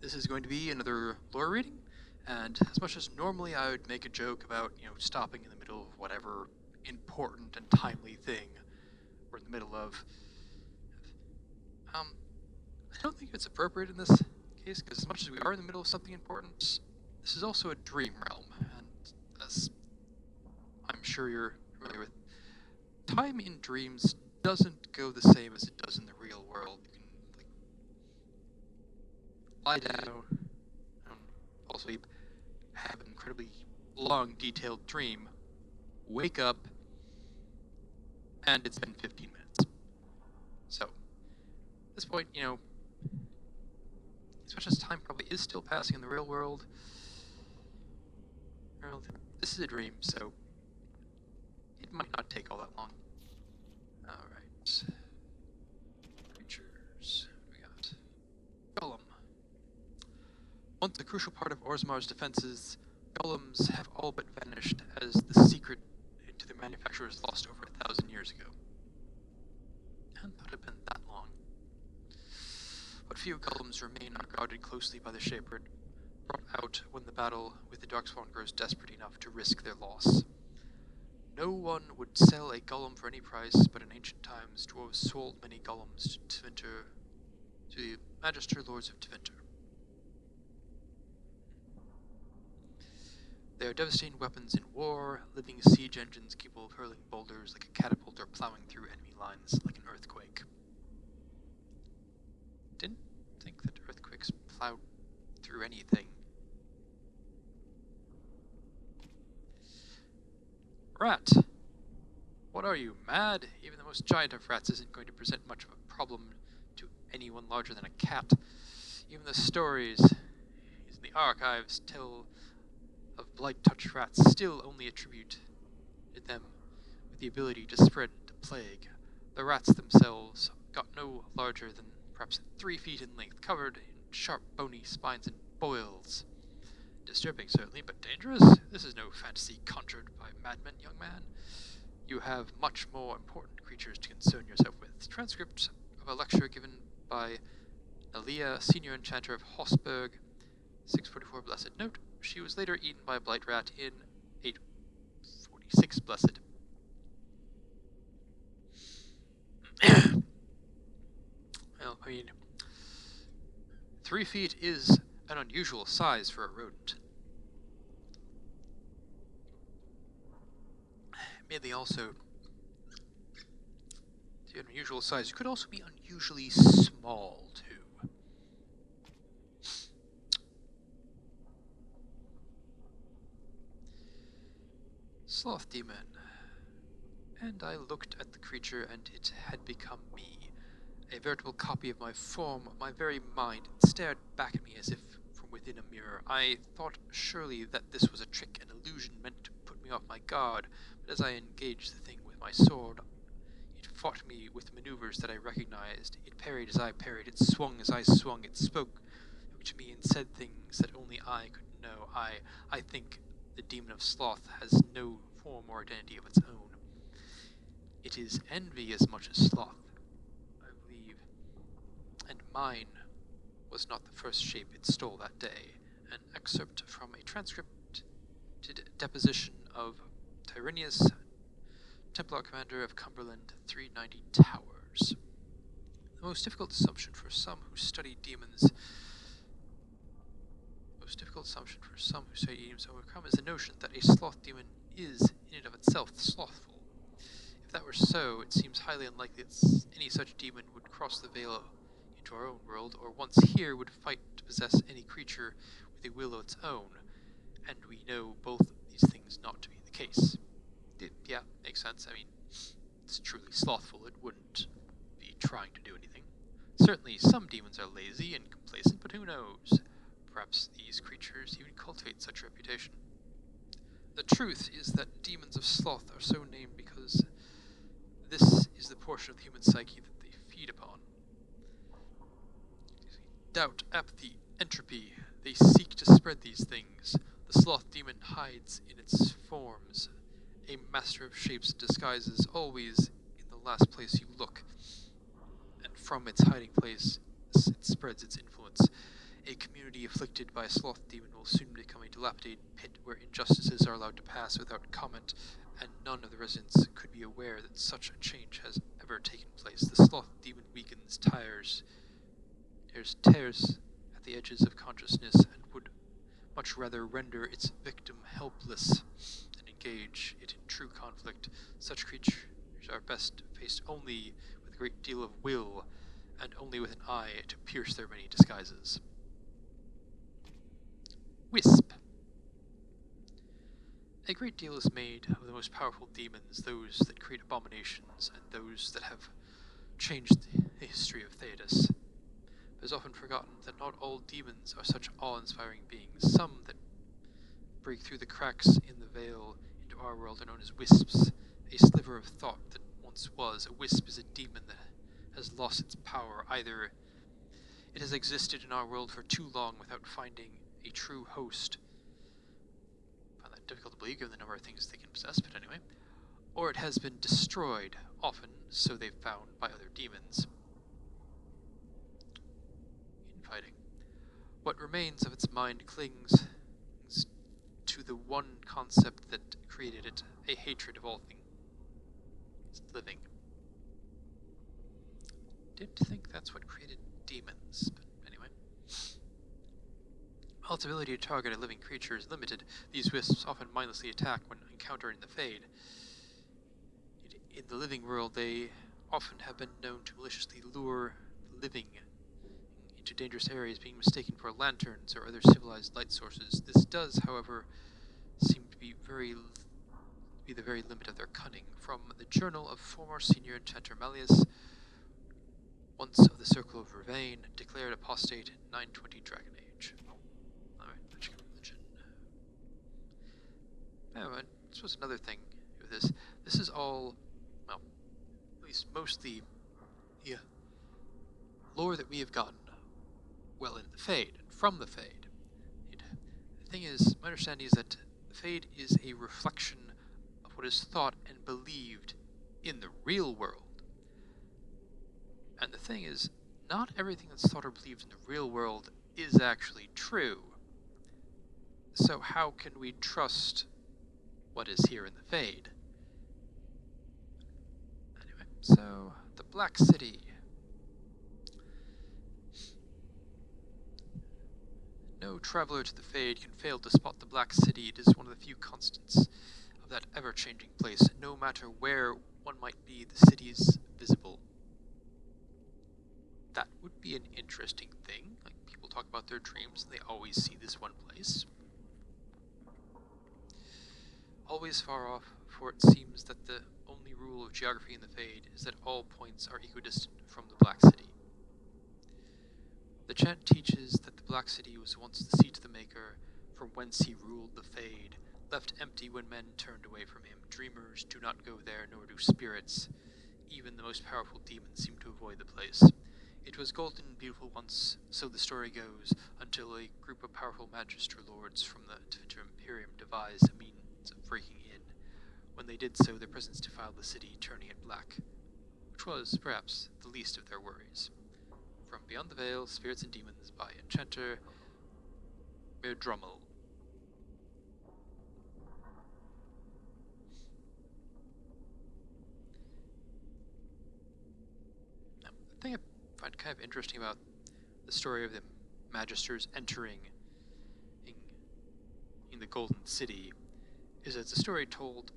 This is going to be another lore reading, and as much as normally I would make a joke about, stopping in the middle of whatever important and timely thing we're in the middle of, I don't think it's appropriate in this case, because as much as we are in the middle of something important, this is also a dream realm, and as I'm sure you're familiar with, time in dreams doesn't go the same as it does in the real world. You can, lie down, fall asleep, have an incredibly long, detailed dream, wake up, and it's been 15 minutes. So, at this point, as much as time probably is still passing in the real world, this is a dream, so it might not take all that long. Alright. Creatures. What do we got? Golem. Once a crucial part of Orzammar's defenses, golems have all but vanished as the secret to their manufacture was lost over 1,000 years ago. I hadn't thought it had been that long. What few golems remain are guarded closely by the Shaper, brought out when the battle with the Darkspawn grows desperate enough to risk their loss. No one would sell a golem for any price, but in ancient times, dwarves sold many golems to the Magister Lords of Tevinter. They are devastating weapons in war, living siege engines capable of hurling boulders like a catapult or plowing through enemy lines like an earthquake. Didn't think that earthquakes plowed through anything. Rat! What are you, mad? Even the most giant of rats isn't going to present much of a problem to anyone larger than a cat. Even the stories in the archives tell of blight-touched rats still only attribute them with the ability to spread the plague. The rats themselves got no larger than perhaps 3 feet in length, covered in sharp bony spines and boils. Disturbing, certainly, but dangerous? This is no fantasy conjured by madmen, young man. You have much more important creatures to concern yourself with. Transcript of a lecture given by Elia, senior enchanter of Hossberg, 644 Blessed. Note, she was later eaten by a blight rat in 846 Blessed. Well, 3 feet is an unusual size for a rodent. Maybe also, an unusual size, it could also be unusually small, too. Sloth demon. And I looked at the creature, and it had become me. A veritable copy of my form, my very mind. It stared back at me as if from within a mirror. I thought surely that this was a trick, an illusion meant to put me off my guard, but as I engaged the thing with my sword, it fought me with maneuvers that I recognized. It parried as I parried, it swung as I swung, it spoke to me and said things that only I could know. I think the demon of sloth has no form or identity of its own. It is envy as much as sloth, I believe, and mine was not the first shape it stole that day. An excerpt from a transcripted deposition of Tyrenius, Templar commander of Cumberland 390 Towers. The most difficult assumption for some who study demons to overcome is the notion that a sloth demon is, in and of itself, slothful. If that were so, it seems highly unlikely that any such demon would cross the veil into our own world, or once here would fight to possess any creature with a will of its own, and we know both these things not to be the case. Yeah, makes sense. I mean, it's truly slothful, it wouldn't be trying to do anything. Certainly some demons are lazy and complacent, but who knows? Perhaps these creatures even cultivate such reputation. The truth is that demons of sloth are so named because this is the portion of the human psyche that they feed upon. Doubt, apathy, entropy, they seek to spread these things. The sloth demon hides in its forms, a master of shapes and disguises, always in the last place you look, and from its hiding place it spreads its influence. A community afflicted by a sloth demon will soon become a dilapidated pit where injustices are allowed to pass without comment, and none of the residents could be aware that such a change has ever taken place. The sloth demon weakens, tears at the edges of consciousness, and would much rather render its victim helpless than engage it in true conflict. Such creatures are best faced only with a great deal of will, and only with an eye to pierce their many disguises. Wisp. A great deal is made of the most powerful demons, those that create abominations, and those that have changed the history of Thedas. It is often forgotten that not all demons are such awe-inspiring beings. Some that break through the cracks in the veil into our world are known as wisps, a sliver of thought that once was. A wisp is a demon that has lost its power. Either it has existed in our world for too long without finding a true host, I find that difficult to believe given the number of things they can possess, but anyway, or it has been destroyed, often, so they've found, by other demons. Infighting. What remains of its mind clings to the one concept that created it, a hatred of all things living. Didn't think that's what created demons, but anyway. While its ability to target a living creature is limited, these wisps often mindlessly attack when encountering the Fade. In the living world, they often have been known to maliciously lure the living into dangerous areas, being mistaken for lanterns or other civilized light sources. This does, however, seem to be the very limit of their cunning. From the journal of former senior enchanter Malleus, once of the Circle of Ravane, declared apostate 920 Dragon Age. Alright, magic and religion. Oh, and I suppose another thing with this is all, well, at least mostly the lore that we have gotten well in the Fade, and from the Fade. The thing is, my understanding is that the Fade is a reflection of what is thought and believed in the real world. And the thing is, not everything that's thought or believed in the real world is actually true. So how can we trust what is here in the Fade? Anyway, so the Black City. No traveler to the Fade can fail to spot the Black City. It is one of the few constants of that ever-changing place. No matter where one might be, the city is visible. That would be an interesting thing. Like, people talk about their dreams and they always see this one place. Always far off, for it seems that the only rule of geography in the Fade is that all points are equidistant from the Black City. The chant teaches that the Black City was once the seat of the Maker, from whence he ruled the Fade, left empty when men turned away from him. Dreamers do not go there, nor do spirits. Even the most powerful demons seem to avoid the place. It was golden and beautiful once, so the story goes, until a group of powerful Magister Lords from the Twitter Imperium devised a means of breaking in. When they did so, their presence defiled the city, turning it black, which was, perhaps, the least of their worries. From Beyond the Veil, Spirits and Demons by Enchanter Drummel. Now, the thing I find kind of interesting about the story of the Magisters entering in the Golden City is that it's a story told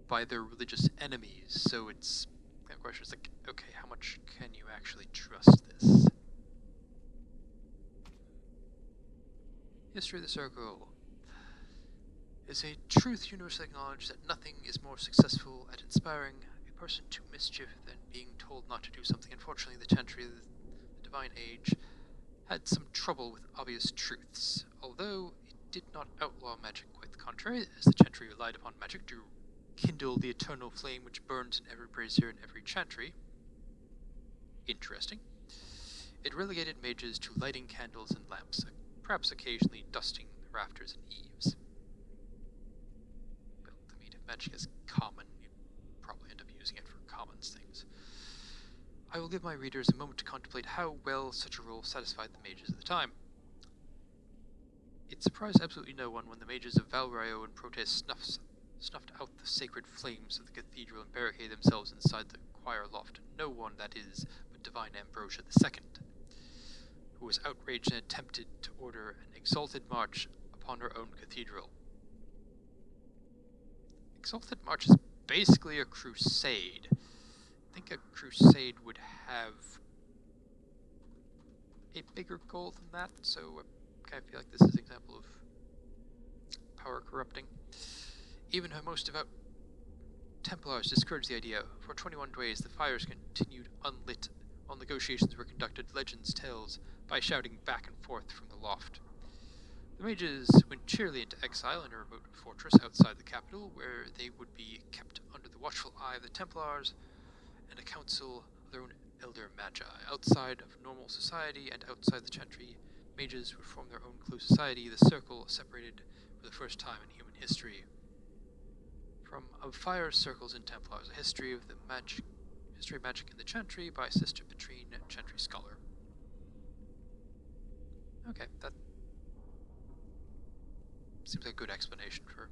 by their religious enemies, so it's kind of questions like, okay, how much can you actually trust this? History of the Circle is a truth universally acknowledged that nothing is more successful at inspiring a person to mischief than being told not to do something. Unfortunately, the Chantry of the Divine Age had some trouble with obvious truths. Although it did not outlaw magic, quite the contrary, as the Chantry relied upon magic to kindle the eternal flame which burns in every brazier and every chantry. Interesting. It relegated mages to lighting candles and lamps, perhaps occasionally dusting the rafters and eaves. Well, I mean, if magic is common, you probably end up using it for commons things. I will give my readers a moment to contemplate how well such a role satisfied the mages at the time. It surprised absolutely no one when the mages of Valrayo and Protest snuffed out the sacred flames of the cathedral and barricaded themselves inside the choir loft. No one, that is, but divine Ambrosia II, who was outraged and attempted to order an exalted march upon her own cathedral. Exalted march is basically a crusade. I think a crusade would have a bigger goal than that, so I kind of feel like this is an example of power corrupting. Even her most devout Templars discouraged the idea. For 21 days the fires continued unlit, while negotiations were conducted, legends tells, by shouting back and forth from the loft. The mages went cheerily into exile in a remote fortress outside the capital, where they would be kept under the watchful eye of the Templars and a council of their own elder magi. Outside of normal society and outside the chantry, mages would form their own close society, the Circle, separated for the first time in human history. From Of Fire, Circles, and Templars, a history of magic in the chantry by Sister Petrine, chantry scholar. Okay, that seems like a good explanation for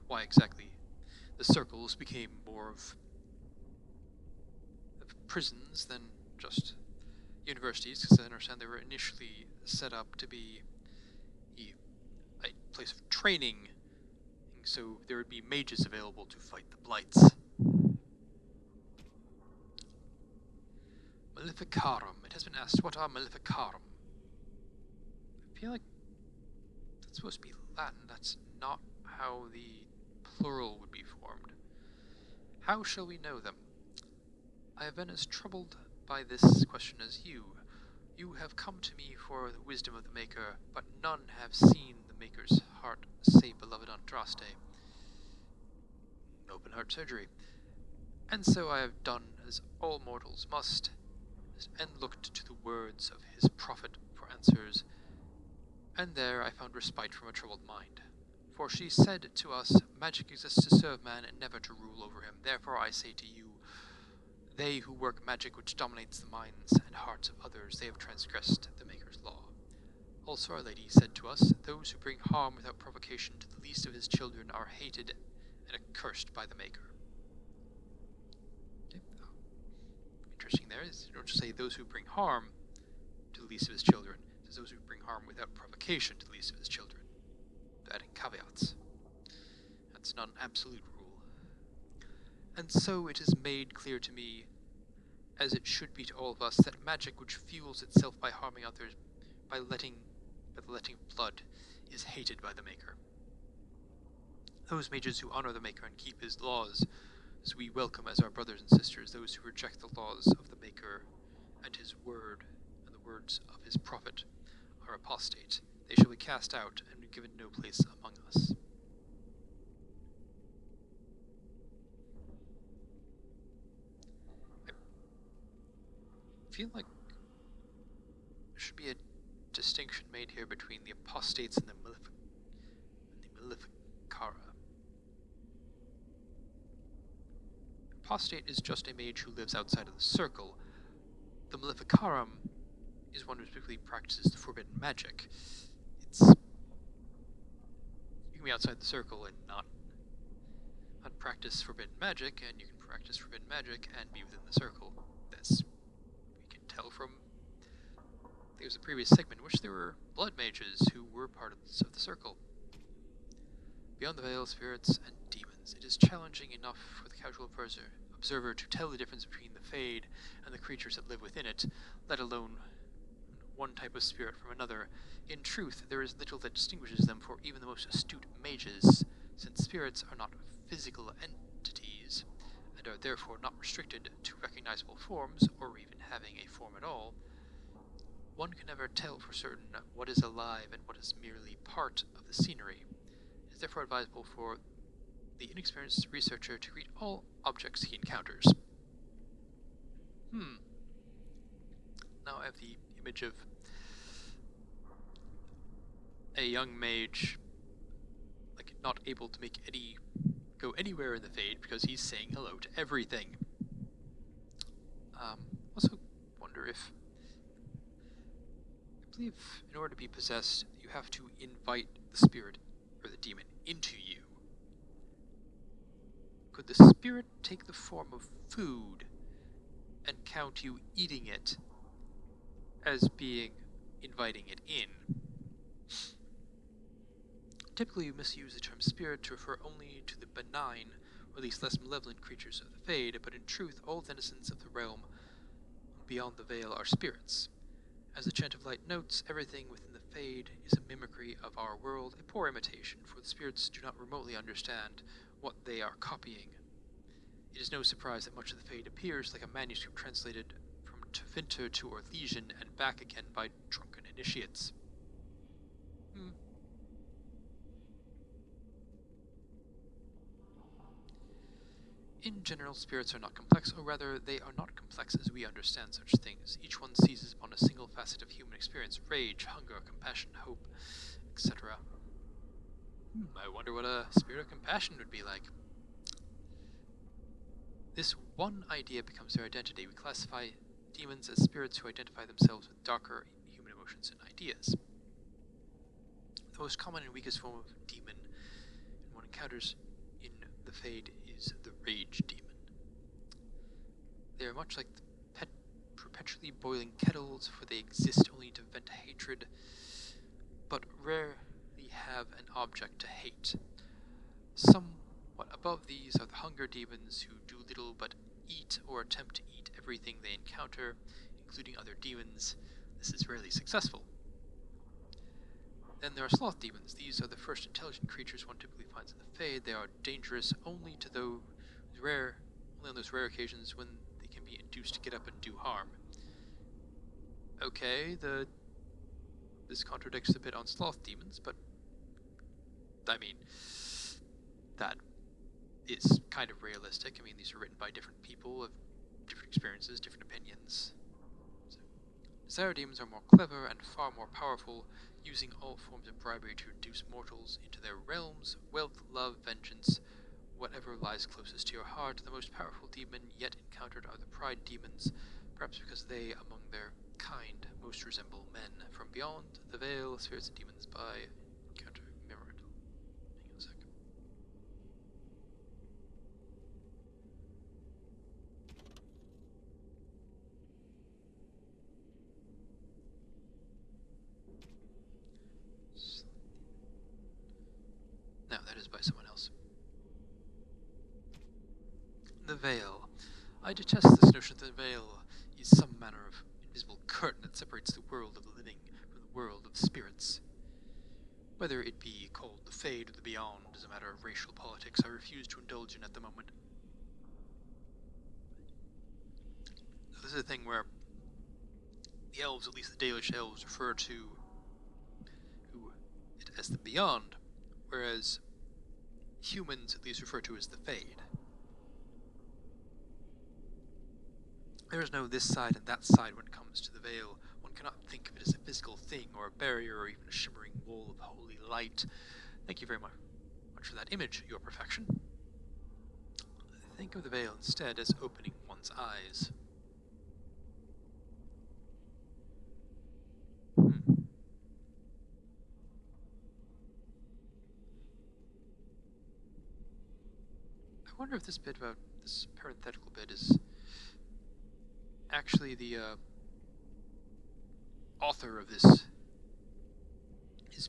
why exactly the circles became more of prisons than just universities, because I understand they were initially set up to be a place of training, so there would be mages available to fight the blights. Maleficarum. It has been asked, what are Maleficarum? I feel like that's supposed to be Latin. That's not how the plural would be formed. How shall we know them? I have been as troubled by this question as you. You have come to me for the wisdom of the Maker, but none have seen the Maker's heart, say beloved Andraste. Open heart surgery. And so I have done as all mortals must, and looked to the words of his prophet for answers, and there I found respite from a troubled mind. For she said to us, magic exists to serve man and never to rule over him. Therefore I say to you, they who work magic which dominates the minds and hearts of others, they have transgressed the Maker's law. Also Our Lady said to us, those who bring harm without provocation to the least of his children are hated and accursed by the Maker. Okay. Interesting there is, you don't just say those who bring harm to the least of his children, it says those who bring harm without provocation to the least of his children, adding caveats. That's not an absolute rule. And so it is made clear to me, as it should be to all of us, that magic which fuels itself by harming others, by the letting of blood, is hated by the Maker. Those mages who honor the Maker and keep his laws, as we welcome as our brothers and sisters, those who reject the laws of the Maker and his word and the words of his prophet, are apostate. They shall be cast out and be given no place among us. I feel like there should be a distinction made here between the apostates and the Maleficara. Apostate is just a mage who lives outside of the circle. The Maleficarum is one who specifically practices the forbidden magic. You can be outside the circle and not practice forbidden magic, and you can practice forbidden magic and be within the circle. That's tell from there was a previous segment in which there were blood mages who were part of the circle. Beyond the veil, spirits and demons. It is challenging enough for the casual observer to tell the difference between the Fade and the creatures that live within it, let alone one type of spirit from another. In truth, there is little that distinguishes them for even the most astute mages, since spirits are not physical entities, and are therefore not restricted to recognizable forms, or even having a form at all. One can never tell for certain what is alive and what is merely part of the scenery. It is therefore advisable for the inexperienced researcher to read all objects he encounters. Now I have the image of a young mage, like, not able to go anywhere in the Fade because he's saying hello to everything. Also, wonder if... I believe in order to be possessed, you have to invite the spirit, or the demon, into you. Could the spirit take the form of food and count you eating it as being inviting it in? Typically, you misuse the term spirit to refer only to the benign, or at least less malevolent creatures of the Fade, but in truth, all denizens of the realm beyond the veil are spirits. As the Chant of Light notes, everything within the Fade is a mimicry of our world, a poor imitation, for the spirits do not remotely understand what they are copying. It is no surprise that much of the Fade appears like a manuscript translated from Tevinter to Orlesian and back again by drunken initiates. In general, spirits are not complex, or rather, they are not complex as we understand such things. Each one seizes upon a single facet of human experience: rage, hunger, compassion, hope, etc. I wonder what a spirit of compassion would be like. This one idea becomes their identity. We classify demons as spirits who identify themselves with darker human emotions and ideas. The most common and weakest form of demon one encounters in the Fade is the rage demon. They are much like the perpetually boiling kettles, for they exist only to vent hatred, but rarely have an object to hate. Somewhat above these are the hunger demons, who do little but eat or attempt to eat everything they encounter, including other demons. This is rarely successful. Then there are sloth demons. These are the first intelligent creatures one typically finds in the Fade. They are dangerous only on those rare occasions when they can be induced to get up and do harm. Okay, this contradicts a bit on sloth demons, but I mean, that is kind of realistic. I mean, these are written by different people of different experiences, different opinions. Desire demons are more clever and far more powerful, using all forms of bribery to reduce mortals into their realms: wealth, love, vengeance, whatever lies closest to your heart. The most powerful demon yet encountered are the pride demons, perhaps because they, among their kind, most resemble men. From beyond the veil, spirits and demons by encounter mirrored. Hang on a sec. No, that is by someone else. The veil. I detest this notion that the veil is some manner of invisible curtain that separates the world of the living from the world of spirits. Whether it be called the Fade or the Beyond is a matter of racial politics I refuse to indulge in at the moment. This is a thing where the elves, at least the Dalish elves, refer to it as the Beyond, whereas humans at least refer to it as the Fade. There is no this side and that side when it comes to the veil. One cannot think of it as a physical thing, or a barrier, or even a shimmering wall of holy light. Thank you very much for that image, your perfection. Think of the veil instead as opening one's eyes. I wonder if this bit about this parenthetical bit is actually the author of his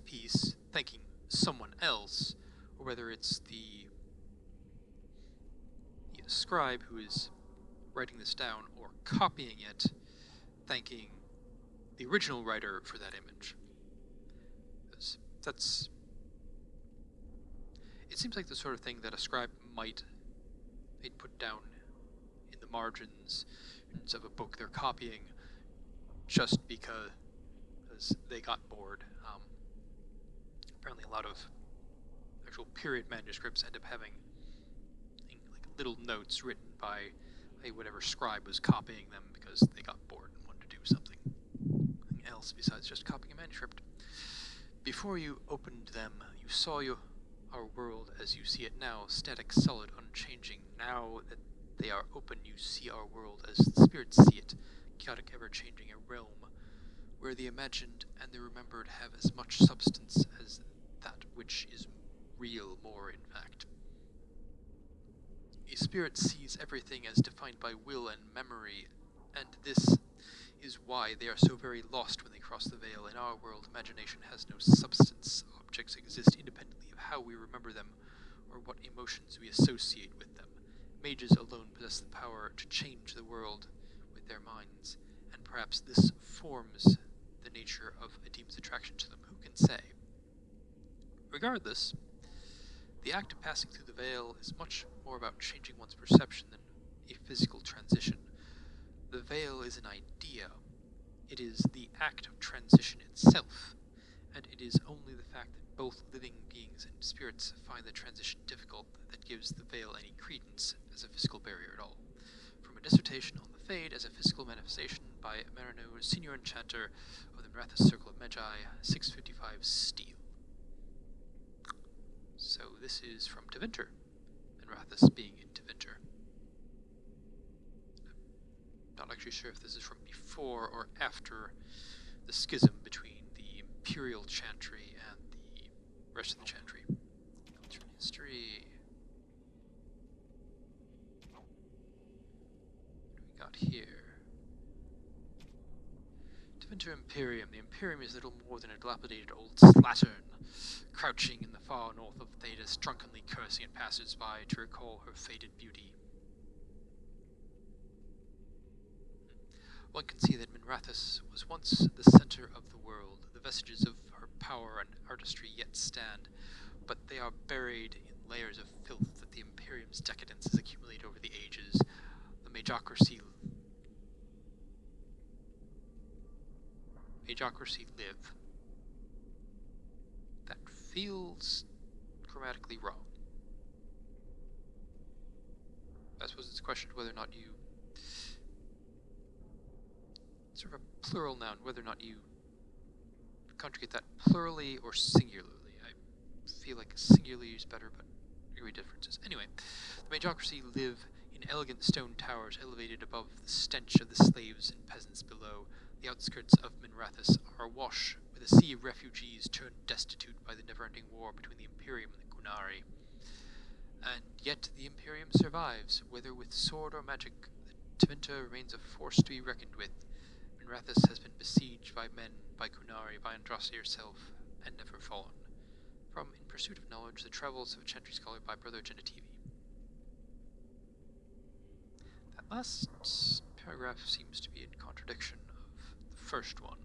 piece thanking someone else, or whether it's the scribe who is writing this down or copying it, thanking the original writer for that image. It seems like the sort of thing that a scribe might put down in the margins of a book they're copying, just because they got bored. Apparently a lot of actual period manuscripts end up having like little notes written by whatever scribe was copying them because they got bored and wanted to do something else besides just copying a manuscript. Before you opened them, you saw our world as you see it now, static, solid, unchanging. Now that they are open, you see our world as the spirits see it, chaotic, ever-changing a realm where the imagined and the remembered have as much substance as that which is real, more in fact. A spirit sees everything as defined by will and memory, and this is why they are so very lost when they cross the veil. In our world, imagination has no substance. Objects exist independently of how we remember them or what emotions we associate with them. Mages alone possess the power to change the world with their minds, and perhaps this forms the nature of a demon's attraction to them. Who can say? Regardless, the act of passing through the veil is much more about changing one's perception than a physical transition. The veil is an idea. It is the act of transition itself, and it is only the fact that both living beings and spirits find the transition difficult that gives the veil any credence as a physical barrier at all. From a dissertation on the Fade as a physical manifestation by Marino, Senior Enchanter of the Marathas Circle of Magi, 655 Steel. So this is from Tevinter, and Rathas being in Tevinter. Not actually sure if this is from before or after the schism between the Imperial Chantry and the rest of the Chantry. Culture and history. What do we got here? Tevinter Imperium. The Imperium is little more than a dilapidated old slattern, crouching in the far north of Thedas, drunkenly cursing at passers-by to recall her faded beauty. One can see that Minrathous was once the center of the world. The vestiges of her power and artistry yet stand, but they are buried in layers of filth that the Imperium's decadence has accumulated over the ages. The Majocracy live. That feels grammatically wrong. I suppose it's a question of whether or not you... sort of a plural noun, whether or not you conjugate that plurally or singularly. I feel like singularly is better, but there are differences. Anyway, the Majocracy live in elegant stone towers elevated above the stench of the slaves and peasants below. The outskirts of Minrathous are awash with a sea of refugees turned destitute by the never-ending war between the Imperium and the Kunari. And yet the Imperium survives, whether with sword or magic. The Tevinter remains a force to be reckoned with. Minrathous has been besieged by men, by Kunari, by Andraste herself, and never fallen. From In Pursuit of Knowledge, The Travels of a Chantry Scholar by Brother Genitivi. That last paragraph seems to be in contradiction of the first one.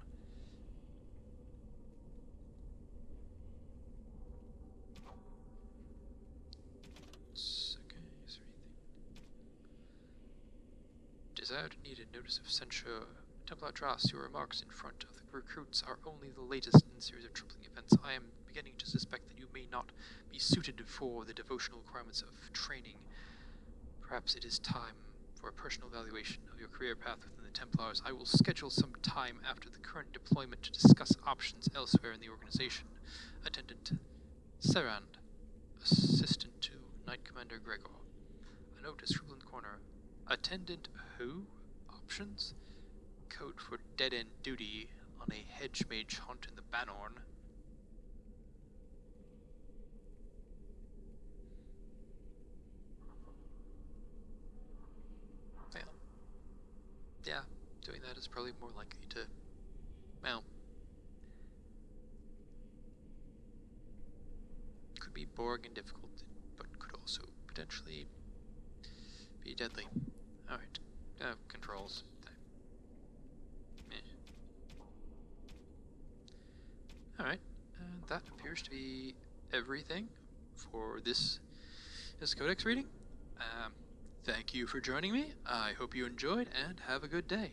Desire to need a notice of censure. Templar Dras, your remarks in front of the recruits are only the latest in a series of troubling events. I am beginning to suspect that you may not be suited for the devotional requirements of training. Perhaps it is time for a personal evaluation of your career path within the Templars. I will schedule some time after the current deployment to discuss options elsewhere in the organization. Attendant Serand, Assistant to Knight Commander Gregor. A note is scribbled in the corner. Attendant who? Options? Code for dead-end duty on a hedge mage hunt in the Banorn. Well, yeah, doing that is probably more likely to, well, could be boring and difficult, but could also potentially be deadly. Alright, controls. Alright, and that appears to be everything for this codex reading. Thank you for joining me. I hope you enjoyed, and have a good day.